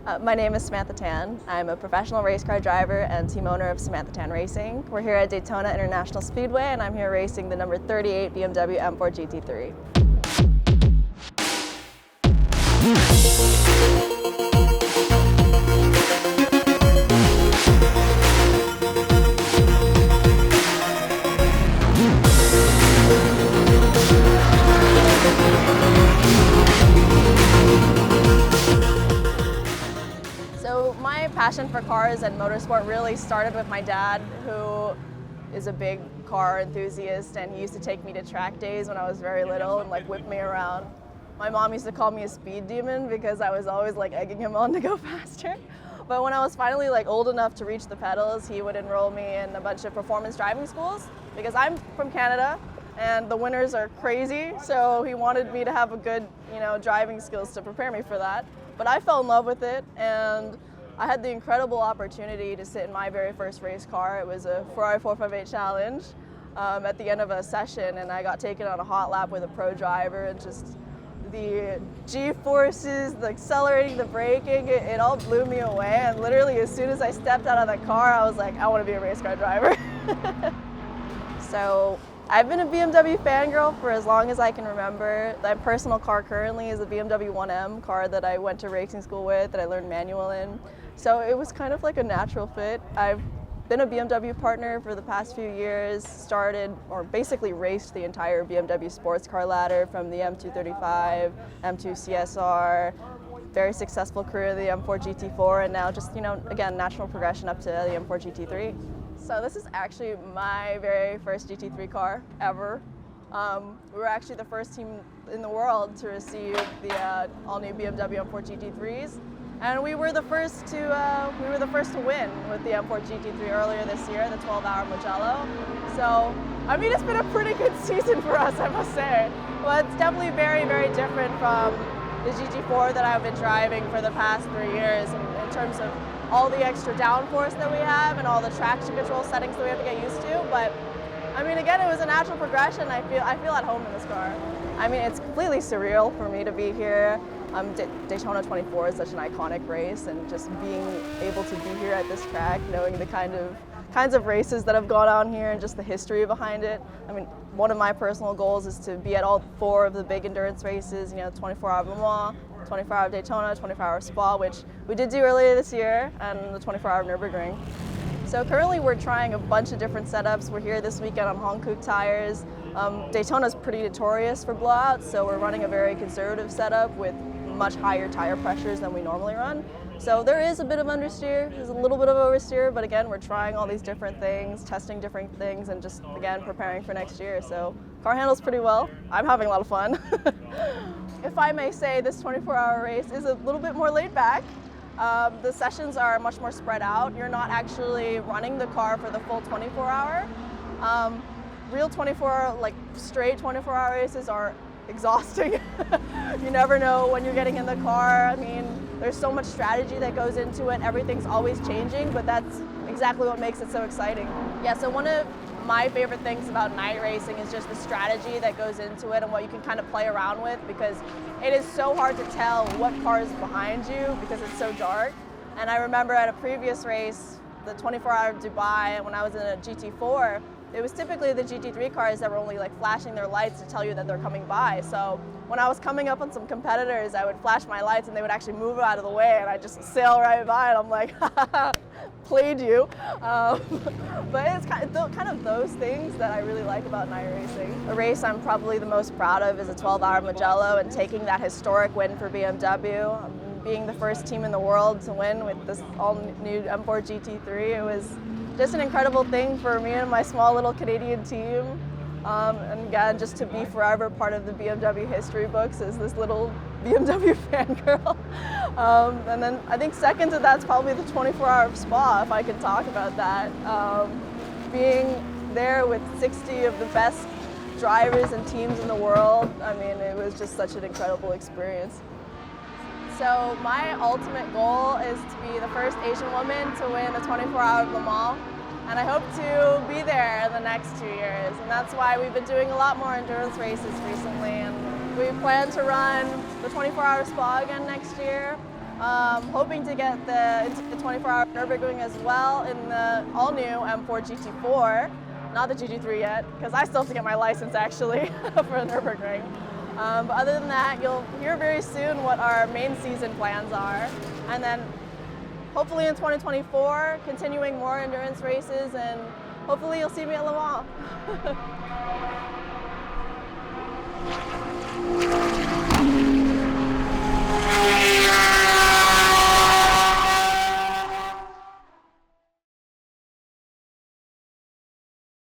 My name is Samantha Tan. I'm a professional race car driver and team owner of Samantha Tan Racing. We're here at Daytona International Speedway and I'm here racing the number 38 BMW M4 GT3. So my passion for cars and motorsport really started with my dad, who is a big car enthusiast, and he used to take me to track days when I was very little and like whip me around. My mom used to call me a speed demon because I was always like egging him on to go faster. But when I was finally like old enough to reach the pedals, he would enroll me in a bunch of performance driving schools because I'm from Canada and the winters are crazy. So he wanted me to have a good, driving skills to prepare me for that. But I fell in love with it, and I had the incredible opportunity to sit in my very first race car. It was a Ferrari 458 Challenge at the end of a session, and I got taken on a hot lap with a pro driver, and just the G-forces, the accelerating, the braking, it all blew me away. And literally as soon as I stepped out of the car, I was like, I want to be a race car driver. So I've been a BMW fangirl for as long as I can remember. My personal car currently is a BMW M4 car that I went to racing school with, that I learned manual in. So it was kind of like a natural fit. I've been a BMW partner for the past few years, started or basically raced the entire BMW sports car ladder from the M235, M2 CSR, very successful career of the M4 GT4, and now just, again, natural progression up to the M4 GT3. So this is actually my very first GT3 car ever. We were actually the first team in the world to receive the all-new BMW M4 GT3s, and we were the first to win with the M4 GT3 earlier this year, the 12-hour Mugello. So I mean, it's been a pretty good season for us, I must say. Well, it's definitely very, very different from the GT4 that I've been driving for the past 3 years in terms of all the extra downforce that we have and all the traction control settings that we have to get used to. But I mean, again, it was a natural progression. I feel at home in this car. I mean, it's completely surreal for me to be here. Daytona 24 is such an iconic race, and just being able to be here at this track, knowing the kinds of races that have gone on here and just the history behind it. I mean, one of my personal goals is to be at all 4 of the big endurance races, 24-hour Le Mans, 24-hour Daytona, 24-hour Spa, which we did do earlier this year, and the 24-hour Nürburgring. So currently we're trying a bunch of different setups. We're here this weekend on Hankook tires. Daytona's pretty notorious for blowouts, so we're running a very conservative setup with much higher tire pressures than we normally run. So there is a bit of understeer, there's a little bit of oversteer, but again, we're trying all these different things, testing different things, and just, again, preparing for next year. So car handles pretty well. I'm having a lot of fun. If I may say, this 24-hour race is a little bit more laid back. The sessions are much more spread out. You're not actually running the car for the full 24-hour. Real 24, like straight 24-hour races are exhausting. You never know when you're getting in the car. I mean, there's so much strategy that goes into it. Everything's always changing, but that's exactly what makes it so exciting. Yeah, so one of my favorite things about night racing is just the strategy that goes into it and what you can kind of play around with, because it is so hard to tell what car is behind you because it's so dark. And I remember at a previous race, the 24-hour Dubai, when I was in a GT4, it was typically the GT3 cars that were only like flashing their lights to tell you that they're coming by. So when I was coming up on some competitors, I would flash my lights and they would actually move out of the way, and I just sail right by, and I'm like, played you. But it's kind of those things that I really like about night racing. A race I'm probably the most proud of is a 12-hour Mugello, and taking that historic win for BMW. Being the first team in the world to win with this all-new M4 GT3, it was just an incredible thing for me and my small little Canadian team. And again, just to be forever part of the BMW history books as this little BMW fangirl. And then I think second to that's probably the 24-hour Spa, if I can talk about that. Being there with 60 of the best drivers and teams in the world, I mean, it was just such an incredible experience. So my ultimate goal is to be the first Asian woman to win the 24-hour Le Mans, and I hope to be there in the next 2 years. And that's why we've been doing a lot more endurance races recently, and we plan to run the 24-hour Spa again next year. Hoping to get into the 24-hour Nürburgring as well in the all-new M4 GT4. Not the GT3 yet, because I still have to get my license actually for the Nürburgring. But other than that, you'll hear very soon what our main season plans are. And then hopefully in 2024, continuing more endurance races, and hopefully you'll see me at Le Mans.